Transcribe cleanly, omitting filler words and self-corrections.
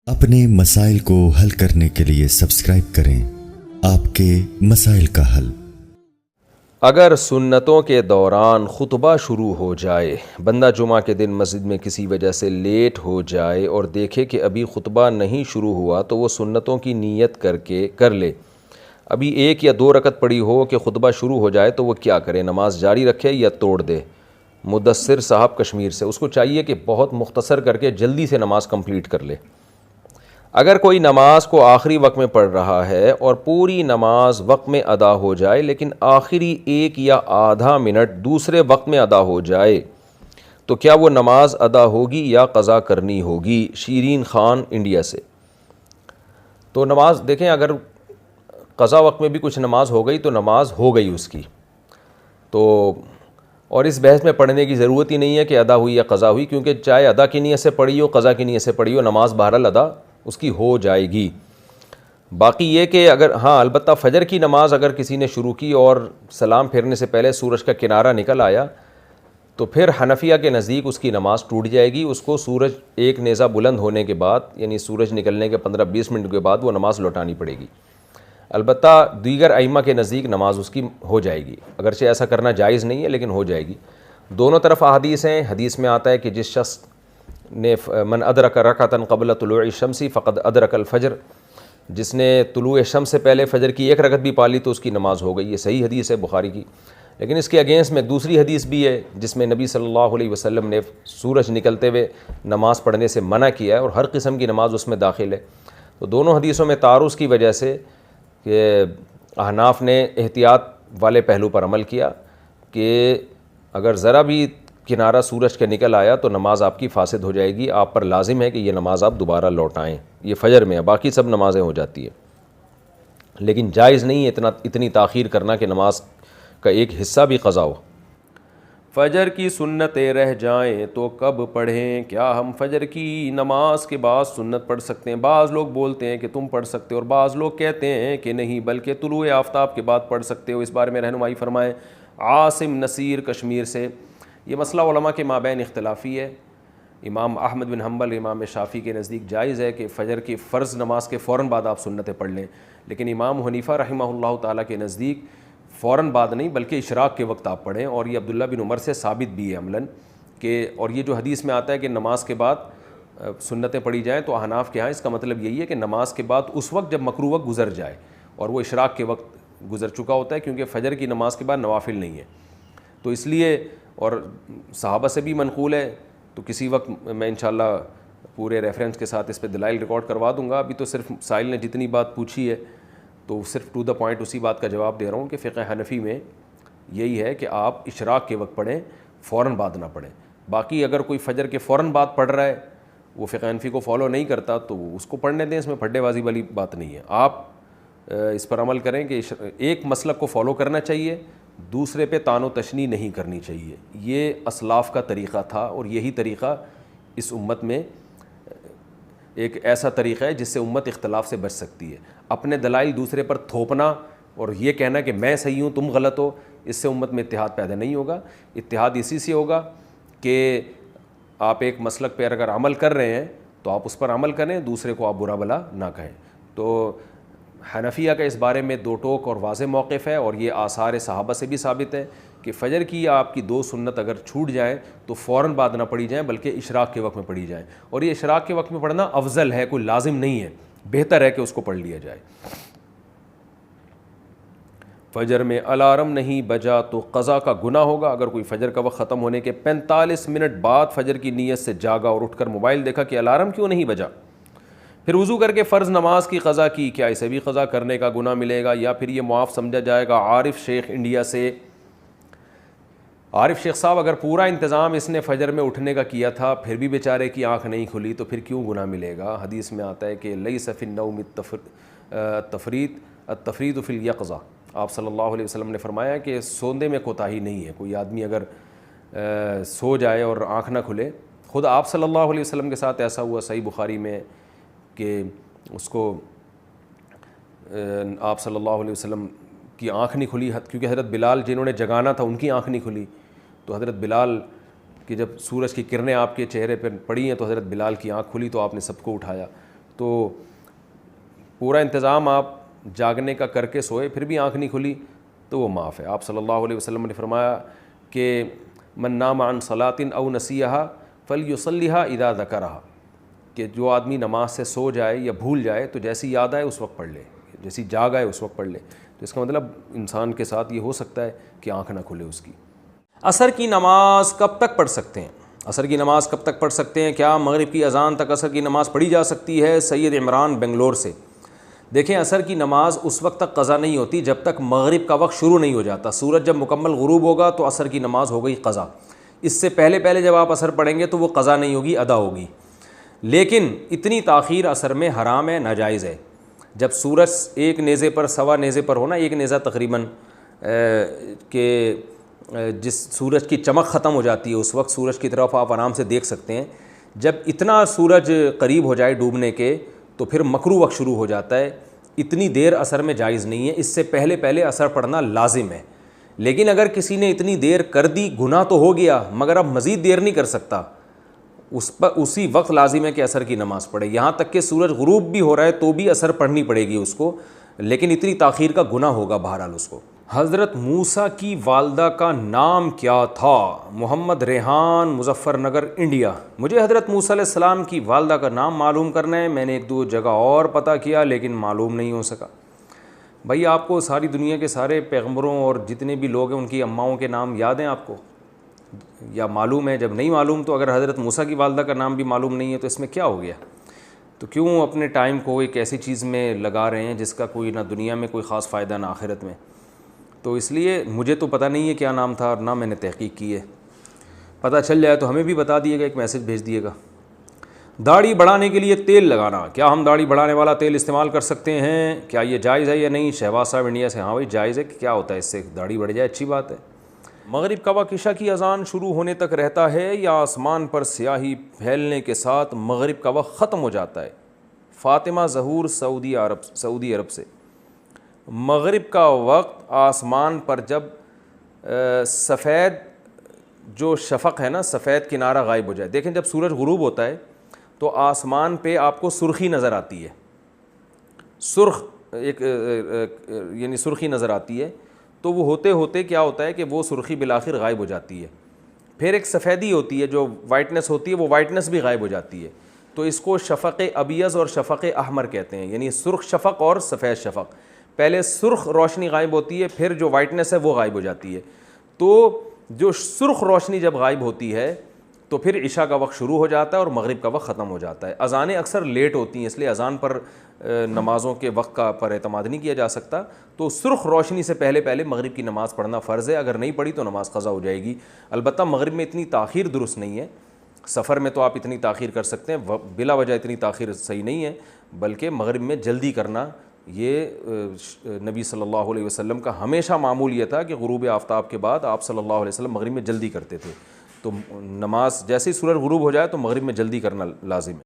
اپنے مسائل کو حل کرنے کے لیے سبسکرائب کریں آپ کے مسائل کا حل۔ اگر سنتوں کے دوران خطبہ شروع ہو جائے، بندہ جمعہ کے دن مسجد میں کسی وجہ سے لیٹ ہو جائے اور دیکھے کہ ابھی خطبہ نہیں شروع ہوا تو وہ سنتوں کی نیت کر لے۔ ابھی 1 یا 2 رکعت پڑی ہو کہ خطبہ شروع ہو جائے تو وہ کیا کرے؟ نماز جاری رکھے یا توڑ دے؟ مدثر صاحب کشمیر سے۔ اس کو چاہیے کہ بہت مختصر کر کے جلدی سے نماز کمپلیٹ کر لے۔ اگر کوئی نماز کو آخری وقت میں پڑھ رہا ہے اور پوری نماز وقت میں ادا ہو جائے لیکن آخری 1 یا آدھا منٹ دوسرے وقت میں ادا ہو جائے تو کیا وہ نماز ادا ہوگی یا قضا کرنی ہوگی؟ شیرین خان انڈیا سے۔ تو نماز دیکھیں، اگر قضا وقت میں بھی کچھ نماز ہو گئی تو نماز ہو گئی اس کی، تو اور اس بحث میں پڑھنے کی ضرورت ہی نہیں ہے کہ ادا ہوئی یا قضا ہوئی، کیونکہ چاہے ادا کی نیت سے پڑھی ہو قضا کی نیت سے پڑھی ہو، نماز بہرحال ادا اس کی ہو جائے گی۔ باقی یہ کہ اگر البتہ فجر کی نماز اگر کسی نے شروع کی اور سلام پھیرنے سے پہلے سورج کا کنارہ نکل آیا تو پھر حنفیہ کے نزدیک اس کی نماز ٹوٹ جائے گی۔ اس کو سورج ایک نیزہ بلند ہونے کے بعد، یعنی سورج نکلنے کے 15-20 منٹ کے بعد وہ نماز لوٹانی پڑے گی۔ البتہ دیگر ائمہ کے نزدیک نماز اس کی ہو جائے گی، اگرچہ ایسا کرنا جائز نہیں ہے لیکن ہو جائے گی۔ دونوں طرف احادیث ہیں۔ حدیث میں آتا ہے کہ جس شخص نے من ادرک رکعۃ قبل طلوع الشمس فقد ادرک الفجر، جس نے طلوع شمس سے پہلے فجر کی 1 رکعت بھی پالی تو اس کی نماز ہو گئی۔ یہ صحیح حدیث ہے بخاری کی۔ لیکن اس کے اگینسٹ میں دوسری حدیث بھی ہے جس میں نبی صلی اللہ علیہ وسلم نے سورج نکلتے ہوئے نماز پڑھنے سے منع کیا ہے اور ہر قسم کی نماز اس میں داخل ہے۔ تو دونوں حدیثوں میں تعارض کی وجہ سے کہ احناف نے احتیاط والے پہلو پر عمل کیا کہ اگر ذرا بھی کنارہ سورج کے نکل آیا تو نماز آپ کی فاسد ہو جائے گی، آپ پر لازم ہے کہ یہ نماز آپ دوبارہ لوٹائیں۔ یہ فجر میں ہے، باقی سب نمازیں ہو جاتی ہیں، لیکن جائز نہیں ہے اتنی تاخیر کرنا کہ نماز کا ایک حصہ بھی قضا ہو۔ فجر کی سنتیں رہ جائیں تو کب پڑھیں؟ کیا ہم فجر کی نماز کے بعد سنت پڑھ سکتے ہیں؟ بعض لوگ بولتے ہیں کہ تم پڑھ سکتے ہو اور بعض لوگ کہتے ہیں کہ نہیں بلکہ طلوع آفتاب کے بعد پڑھ سکتے ہو۔ اس بارے میں رہنمائی فرمائیں۔ عاصم نصیر کشمیر سے۔ یہ مسئلہ علماء کے مابین اختلافی ہے۔ امام احمد بن حنبل، امام شافعی کے نزدیک جائز ہے کہ فجر کی فرض نماز کے فوراً بعد آپ سنتیں پڑھ لیں، لیکن امام حنیفہ رحمہ اللہ تعالیٰ کے نزدیک فوراً بعد نہیں بلکہ اشراق کے وقت آپ پڑھیں، اور یہ عبداللہ بن عمر سے ثابت بھی ہے عملاً کہ، اور یہ جو حدیث میں آتا ہے کہ نماز کے بعد سنتیں پڑھی جائیں تو احناف کے ہاں اس کا مطلب یہی ہے کہ نماز کے بعد اس وقت جب مکروہ وقت گزر جائے اور وہ اشراق کے وقت گزر چکا ہوتا ہے، کیونکہ فجر کی نماز کے بعد نوافل نہیں ہے، تو اس لیے، اور صحابہ سے بھی منقول ہے، تو کسی وقت میں انشاءاللہ پورے ریفرنس کے ساتھ اس پہ دلائل ریکارڈ کروا دوں گا۔ ابھی تو صرف سائل نے جتنی بات پوچھی ہے تو صرف ٹو دا پوائنٹ اسی بات کا جواب دے رہا ہوں کہ فقہ حنفی میں یہی ہے کہ آپ اشراق کے وقت پڑھیں، فوراً بعد نہ پڑھیں۔ باقی اگر کوئی فجر کے فوراً بعد پڑھ رہا ہے، وہ فقہ حنفی کو فالو نہیں کرتا تو اس کو پڑھنے دیں، اس میں پھڈے بازی والی بات نہیں ہے۔ آپ اس پر عمل کریں کہ ایک مسلک کو فالو کرنا چاہیے، دوسرے پہ طعن و تشنیع نہیں کرنی چاہیے۔ یہ اسلاف کا طریقہ تھا اور یہی طریقہ اس امت میں ایک ایسا طریقہ ہے جس سے امت اختلاف سے بچ سکتی ہے۔ اپنے دلائل دوسرے پر تھوپنا اور یہ کہنا کہ میں صحیح ہوں تم غلط ہو، اس سے امت میں اتحاد پیدا نہیں ہوگا۔ اتحاد اسی سے ہوگا کہ آپ ایک مسلک پہ اگر عمل کر رہے ہیں تو آپ اس پر عمل کریں، دوسرے کو آپ برا بھلا نہ کہیں۔ تو حنفیہ کا اس بارے میں 2 ٹوک اور واضح موقف ہے، اور یہ آثار صحابہ سے بھی ثابت ہے کہ فجر کی آپ کی 2 سنت اگر چھوٹ جائیں تو فوراً بعد نہ پڑھی جائیں بلکہ اشراق کے وقت میں پڑھی جائیں، اور یہ اشراق کے وقت میں پڑھنا افضل ہے، کوئی لازم نہیں ہے، بہتر ہے کہ اس کو پڑھ لیا جائے۔ فجر میں الارم نہیں بجا تو قضا کا گناہ ہوگا؟ اگر کوئی فجر کا وقت ختم ہونے کے 45 منٹ بعد فجر کی نیت سے جاگا اور اٹھ کر موبائل دیکھا کہ الارم کیوں نہیں بجا، پھر وضو کر کے فرض نماز کی قضا کی، کیا اسے بھی قضا کرنے کا گناہ ملے گا یا پھر یہ معاف سمجھا جائے گا؟ عارف شیخ انڈیا سے۔ عارف شیخ صاحب، اگر پورا انتظام اس نے فجر میں اٹھنے کا کیا تھا پھر بھی بیچارے کی آنکھ نہیں کھلی تو پھر کیوں گناہ ملے گا؟ حدیث میں آتا ہے کہ لیس فی النوم التفریط فی الیقظہ۔ آپ صلی اللہ علیہ وسلم نے فرمایا کہ سوندے میں کوتاہی نہیں ہے۔ کوئی آدمی اگر سو جائے اور آنکھ نہ کھلے، خود آپ صلی اللہ علیہ وسلم کے ساتھ ایسا ہوا صحیح بخاری میں کہ اس کو آپ صلی اللہ علیہ وسلم کی آنکھ نہیں کھلی، کیونکہ حضرت بلال جنہوں نے جگانا تھا ان کی آنکھ نہیں کھلی، تو حضرت بلال کی جب سورج کی کرنیں آپ کے چہرے پر پڑی ہیں تو حضرت بلال کی آنکھ کھلی تو آپ نے سب کو اٹھایا۔ تو پورا انتظام آپ جاگنے کا کر کے سوئے پھر بھی آنکھ نہیں کھلی تو وہ معاف ہے. آپ صلی اللہ علیہ وسلم نے فرمایا کہ من نام عن صلاۃ او نسیہا فلیصلیھا اذا ذکرھا، کہ جو آدمی نماز سے سو جائے یا بھول جائے تو جیسی یاد آئے اس وقت پڑھ لے، جیسی جاگ آئے اس وقت پڑھ لے. تو اس کا مطلب انسان کے ساتھ یہ ہو سکتا ہے کہ آنکھ نہ کھلے اس کی. عصر کی نماز کب تک پڑھ سکتے ہیں؟ عصر کی نماز کب تک پڑھ سکتے ہیں؟ کیا مغرب کی اذان تک عصر کی نماز پڑھی جا سکتی ہے؟ سید عمران بنگلور سے. دیکھیں عصر کی نماز اس وقت تک قضا نہیں ہوتی جب تک مغرب کا وقت شروع نہیں ہو جاتا. سورج جب مکمل غروب ہوگا تو عصر کی نماز ہو گئی قضا. اس سے پہلے جب آپ عصر پڑھیں گے تو وہ قضا نہیں ہوگی، ادا ہوگی. لیکن اتنی تاخیر عصر میں حرام ہے، ناجائز ہے. جب سورج ایک نیزے پر سوا نیزے پر ہونا، ایک نیزہ تقریباً کہ جس سورج کی چمک ختم ہو جاتی ہے اس وقت سورج کی طرف آپ آرام سے دیکھ سکتے ہیں. جب اتنا سورج قریب ہو جائے ڈوبنے کے تو پھر مکروہ وقت شروع ہو جاتا ہے. اتنی دیر عصر میں جائز نہیں ہے، اس سے پہلے عصر پڑھنا لازم ہے. لیکن اگر کسی نے اتنی دیر کر دی گناہ تو ہو گیا، مگر اب مزید دیر نہیں کر سکتا، اس پر اسی وقت لازم ہے کہ عصر کی نماز پڑھے. یہاں تک کہ سورج غروب بھی ہو رہا ہے تو بھی عصر پڑھنی پڑے گی اس کو، لیکن اتنی تاخیر کا گناہ ہوگا بہرحال اس کو. حضرت موسیٰ کی والدہ کا نام کیا تھا؟ محمد ریحان، مظفر نگر، انڈیا. مجھے حضرت موسیٰ علیہ السلام کی والدہ کا نام معلوم کرنا ہے. میں نے ایک دو جگہ اور پتہ کیا لیکن معلوم نہیں ہو سکا. بھائی آپ کو ساری دنیا کے سارے پیغمبروں اور جتنے بھی لوگ ہیں ان کی اماؤں کے نام یاد ہیں آپ کو یا معلوم ہے؟ جب نہیں معلوم تو اگر حضرت موسیٰ کی والدہ کا نام بھی معلوم نہیں ہے تو اس میں کیا ہو گیا؟ تو کیوں اپنے ٹائم کو ایک ایسی چیز میں لگا رہے ہیں جس کا کوئی نہ دنیا میں کوئی خاص فائدہ نہ آخرت میں؟ تو اس لیے مجھے تو پتہ نہیں ہے کیا نام تھا اور نہ میں نے تحقیق کی ہے. پتہ چل جائے تو ہمیں بھی بتا دیے گا، ایک میسج بھیج دیے گا. داڑھی بڑھانے کے لیے تیل لگانا، کیا ہم داڑھی بڑھانے والا تیل استعمال کر سکتے ہیں؟ کیا یہ جائز ہے یا نہیں؟ شہباز صاحب انڈیا سے. ہاں بھائی جائز ہے، کہ کیا ہوتا ہے اس سے داڑھی بڑھ جائے، اچھی بات ہے. مغرب کا وقت عشاء کی اذان شروع ہونے تک رہتا ہے یا آسمان پر سیاہی پھیلنے کے ساتھ مغرب کا وقت ختم ہو جاتا ہے؟ فاطمہ ظہور، سعودی عرب سے. مغرب کا وقت آسمان پر جب سفید جو شفق ہے نا، سفید کنارہ غائب ہو جائے. دیکھیں جب سورج غروب ہوتا ہے تو آسمان پہ آپ کو سرخی نظر آتی ہے، سرخ ایک یعنی سرخی نظر آتی ہے. تو وہ ہوتے ہوتے کیا ہوتا ہے کہ وہ سرخی بالآخر غائب ہو جاتی ہے. پھر ایک سفیدی ہوتی ہے جو وائٹنس ہوتی ہے، وہ وائٹنس بھی غائب ہو جاتی ہے. تو اس کو شفق ابیض اور شفق احمر کہتے ہیں، یعنی سرخ شفق اور سفید شفق. پہلے سرخ روشنی غائب ہوتی ہے، پھر جو وائٹنس ہے وہ غائب ہو جاتی ہے. تو جو سرخ روشنی جب غائب ہوتی ہے تو پھر عشاء کا وقت شروع ہو جاتا ہے اور مغرب کا وقت ختم ہو جاتا ہے. اذانیں اکثر لیٹ ہوتی ہیں، اس لیے اذان پر نمازوں کے وقت کا پر اعتماد نہیں کیا جا سکتا. تو سرخ روشنی سے پہلے مغرب کی نماز پڑھنا فرض ہے. اگر نہیں پڑھی تو نماز قضا ہو جائے گی. البتہ مغرب میں اتنی تاخیر درست نہیں ہے. سفر میں تو آپ اتنی تاخیر کر سکتے ہیں، بلا وجہ اتنی تاخیر صحیح نہیں ہے، بلکہ مغرب میں جلدی کرنا یہ نبی صلی اللہ علیہ وسلم کا ہمیشہ معمول یہ تھا کہ غروب آفتاب کے بعد آپ صلی اللہ علیہ وسلم مغرب میں جلدی کرتے تھے. تو نماز جیسے ہی سورج غروب ہو جائے تو مغرب میں جلدی کرنا لازم ہے.